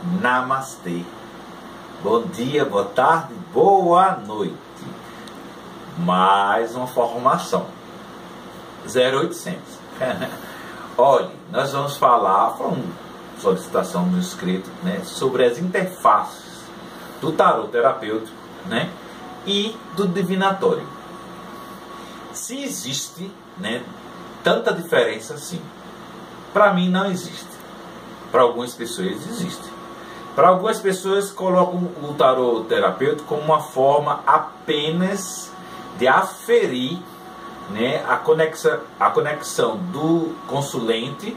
Namastê. Bom dia, boa tarde, boa noite. Mais uma formação 0800. Olha, nós vamos falar, foi uma solicitação no escrito, né, sobre as interfaces do tarô terapêutico, né, e do divinatório. Se existe, né, tanta diferença assim, para mim não existe. Para algumas pessoas existe. Para algumas pessoas colocam o tarô terapêutico como uma forma apenas de aferir, né, a conexão do consulente,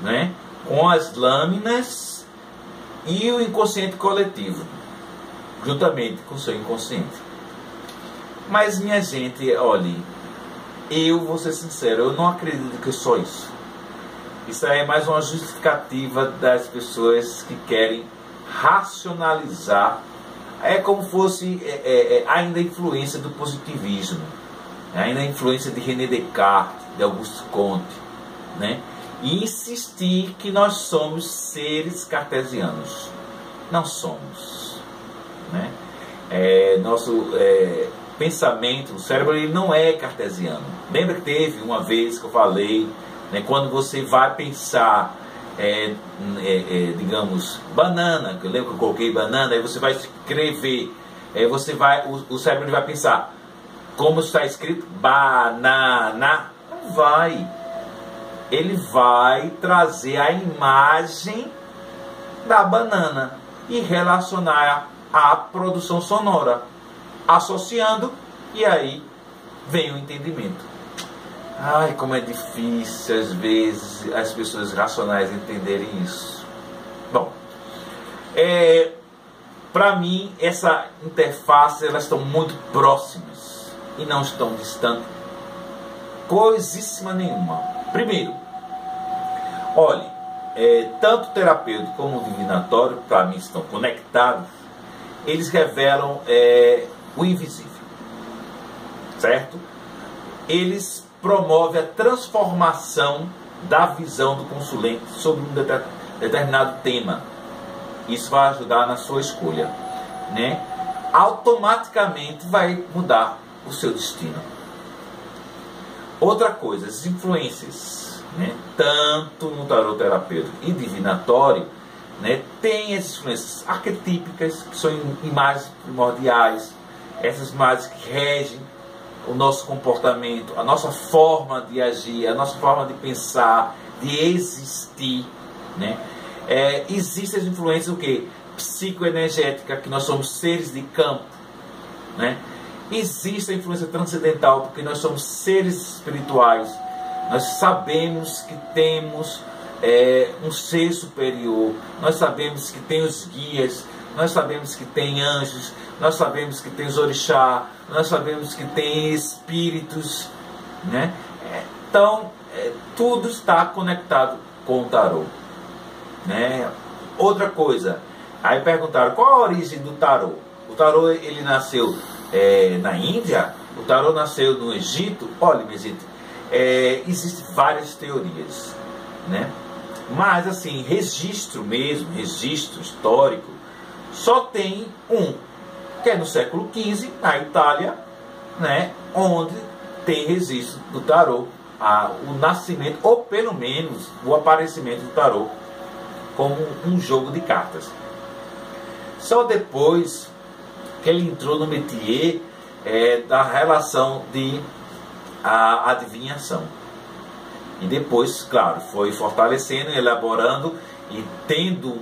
né, com as lâminas e o inconsciente coletivo, juntamente com o seu inconsciente. Mas, minha gente, olhe, eu vou ser sincero, eu não acredito que é só isso. Isso aí é mais uma justificativa das pessoas que querem racionalizar. É como fosse ainda a influência do positivismo, ainda a influência de René Descartes, de Auguste Comte, né? E insistir que nós somos seres cartesianos. Não somos, né? Nosso pensamento, o cérebro, ele não é cartesiano. Lembra que teve uma vez que eu falei, né, quando você vai pensar, digamos, banana, que eu lembro que eu coloquei banana, aí você vai escrever, o cérebro vai pensar, como está escrito, banana, não vai. Ele vai trazer a imagem da banana e relacionar à produção sonora, associando, e aí vem o entendimento. Ai, como é difícil às vezes as pessoas racionais entenderem isso. Bom, para mim essa interface, elas estão muito próximas e não estão distantes coisíssima nenhuma. Primeiro, olhe, tanto o terapêutico como o divinatório, para mim, estão conectados. Eles revelam o invisível, certo? Eles promovem a transformação da visão do consulente sobre um determinado tema. Isso vai ajudar na sua escolha, né? Automaticamente vai mudar o seu destino. Outra coisa, as influências, né, tanto no tarô terapêutico e divinatório, né, tem essas influências arquetípicas, que são imagens primordiais, essas imagens que regem o nosso comportamento, a nossa forma de agir, a nossa forma de pensar, de existir, né? Existem as influências o quê? Psicoenergética, que nós somos seres de campo, né? Existe a influência transcendental, porque nós somos seres espirituais. Nós sabemos que temos um ser superior. Nós sabemos que tem os guias. Nós sabemos que tem anjos. Nós sabemos que tem os orixá. Nós sabemos que tem espíritos, né? Então, tudo está conectado com o tarô, né? Outra coisa, aí perguntaram qual a origem do tarô. O tarô, ele nasceu na Índia, o tarô nasceu no Egito. Olha, minha gente, existem várias teorias, né? Mas assim, registro mesmo, registro histórico, só tem um, que é no século XV, na Itália, né? Onde tem registro do tarô, o nascimento, ou pelo menos o aparecimento do tarô como um jogo de cartas. Só depois que ele entrou no métier da relação de adivinhação. E depois, claro, foi fortalecendo, elaborando e tendo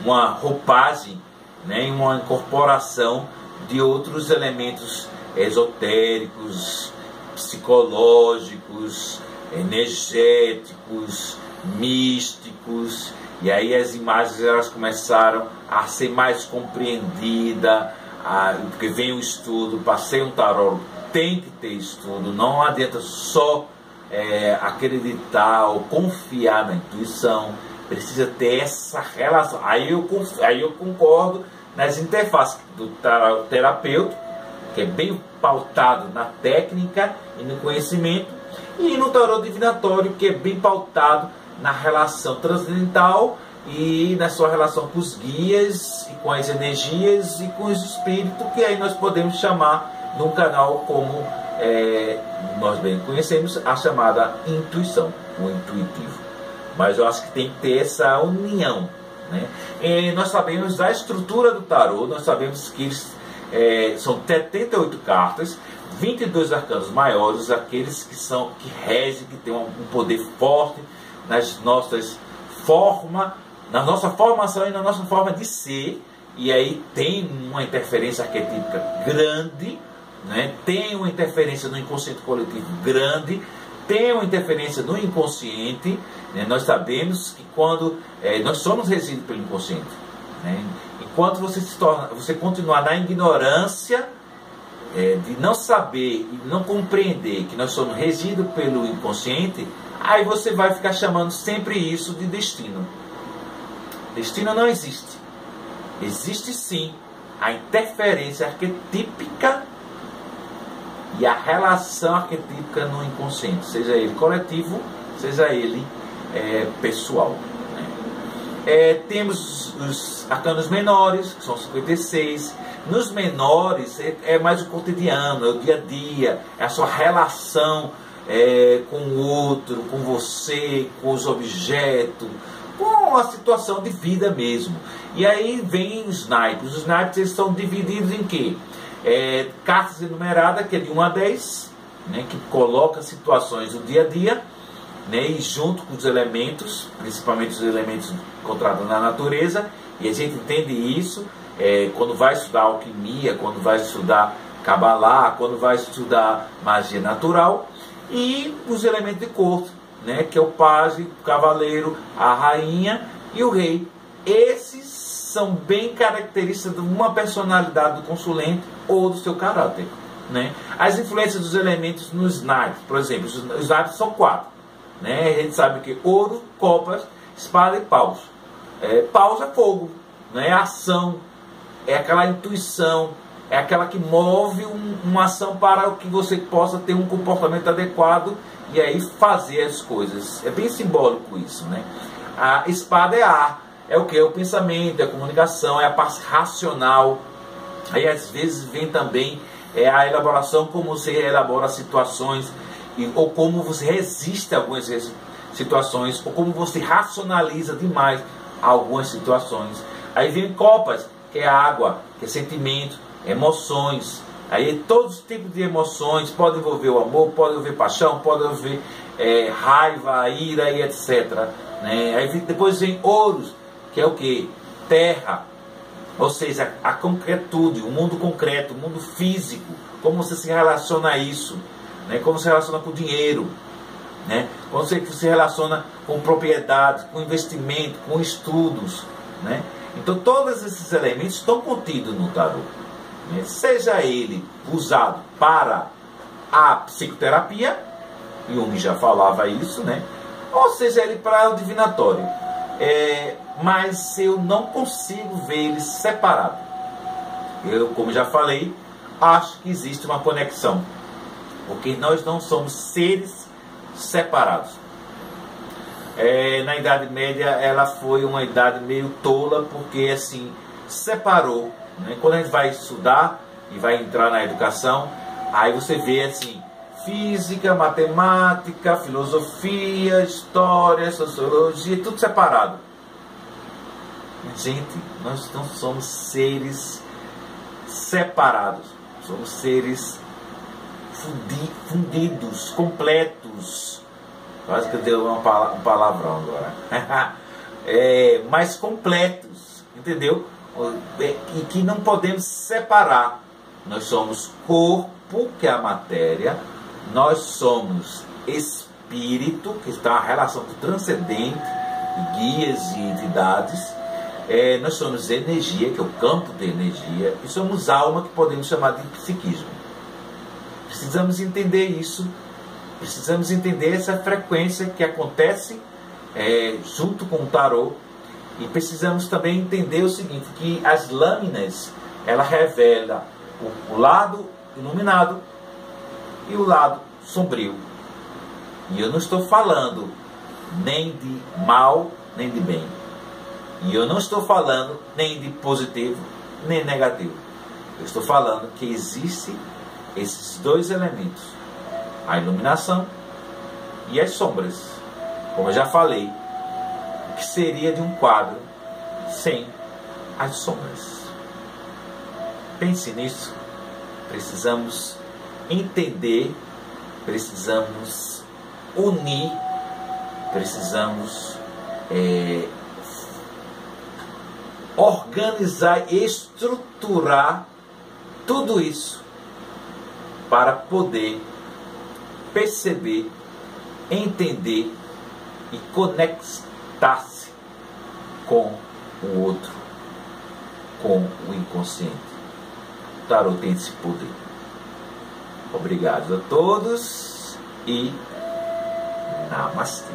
uma roupagem, né, uma incorporação de outros elementos esotéricos, psicológicos, energéticos, místicos. E aí as imagens, elas começaram a ser mais compreendidas, porque vem o estudo. Para ser um tarólogo tem que ter estudo, não adianta só acreditar ou confiar na intuição, precisa ter essa relação. Aí eu concordo nas interfaces do tarot terapêutico, que é bem pautado na técnica e no conhecimento, e no tarot divinatório, que é bem pautado na relação transcendental e na sua relação com os guias, e com as energias e com os espíritos, que aí nós podemos chamar num canal como nós bem conhecemos, a chamada intuição, o intuitivo. Mas eu acho que tem que ter essa união, né? E nós sabemos da estrutura do tarô, nós sabemos que são 78 cartas, 22 arcanos maiores, aqueles que regem, que têm um poder forte nas nossas na nossa formação e na nossa forma de ser, e aí tem uma interferência arquetípica grande, né? Tem uma interferência no inconsciente coletivo grande, tem uma interferência no inconsciente, né? Nós sabemos que quando nós somos regidos pelo inconsciente, né? Enquanto você continuar na ignorância, de não saber e não compreender que nós somos regidos pelo inconsciente, aí você vai ficar chamando sempre isso de destino. Destino não existe. Existe sim a interferência arquetípica e a relação arquetípica no inconsciente, seja ele coletivo, seja ele pessoal, né? Temos os arcanos menores, que são 56. Nos menores é mais o cotidiano, é o dia a dia, é a sua relação com o outro, com você, com os objetos, com a situação de vida mesmo. E aí vem os naipes. Os naipes eles são divididos em quê? Cartas enumeradas, que é de 1 a 10, né, que coloca situações do dia a dia, né, e junto com os elementos, principalmente os elementos encontrados na natureza, e a gente entende isso quando vai estudar alquimia, quando vai estudar Cabalá, quando vai estudar magia natural, e os elementos de corte, né, que é o pajem, o cavaleiro, a rainha e o rei. Esses são bem características de uma personalidade do consulente ou do seu caráter, né? As influências dos elementos nos naipes, por exemplo, os naipes são 4, né? A gente sabe que ouro, copas, espada e paus. Paus é fogo, né? É ação, é aquela intuição, é aquela que move uma ação para que você possa ter um comportamento adequado e aí fazer as coisas. É bem simbólico isso, né? A espada é ar, é o que? É o pensamento, é a comunicação, é a parte racional. Aí às vezes vem também a elaboração, como você elabora situações, ou como você resiste a algumas situações, ou como você racionaliza demais algumas situações. Aí vem copas, que é água, que é sentimento, emoções. Aí todos os tipos de emoções, pode envolver o amor, pode envolver paixão, pode envolver raiva, ira e etc, né? Aí depois vem ouros, que é o que? Terra, ou seja, a concretude, o mundo concreto, o mundo físico, como você se relaciona a isso, né? Como se relaciona com o dinheiro, né? Como você se relaciona com propriedade, com investimento, com estudos, né? Então todos esses elementos estão contidos no tarô, né? Seja ele usado para a psicoterapia, Jung já falava isso, né? Ou seja ele para o divinatório. Mas eu não consigo ver eles separados. Eu, como já falei, acho que existe uma conexão, porque nós não somos seres separados. Na Idade Média ela foi uma idade meio tola, porque assim separou, né? Quando a gente vai estudar e vai entrar na educação, aí você vê assim física, matemática, filosofia, história, sociologia, tudo separado. Gente, nós não somos seres separados, somos seres fundidos, completos. Quase que eu dei um palavrão agora. Mais completos, entendeu? E que não podemos separar. Nós somos corpo, que é a matéria, nós somos espírito, que está na relação com o transcendente, guias e entidades. Nós somos energia, que é o campo de energia, e somos alma, que podemos chamar de psiquismo. Precisamos entender isso, precisamos entender essa frequência que acontece junto com o tarô, e precisamos também entender o seguinte, que as lâminas, ela revela o lado iluminado e o lado sombrio. E eu não estou falando nem de mal, nem de bem. E eu não estou falando nem de positivo nem negativo. Eu estou falando que existem esses dois elementos, a iluminação e as sombras. Como eu já falei, o que seria de um quadro sem as sombras? Pense nisso. Precisamos entender, precisamos unir, precisamos organizar e estruturar tudo isso para poder perceber, entender e conectar-se com o outro, com o inconsciente. O tarô tem esse poder. Obrigado a todos e Namastê.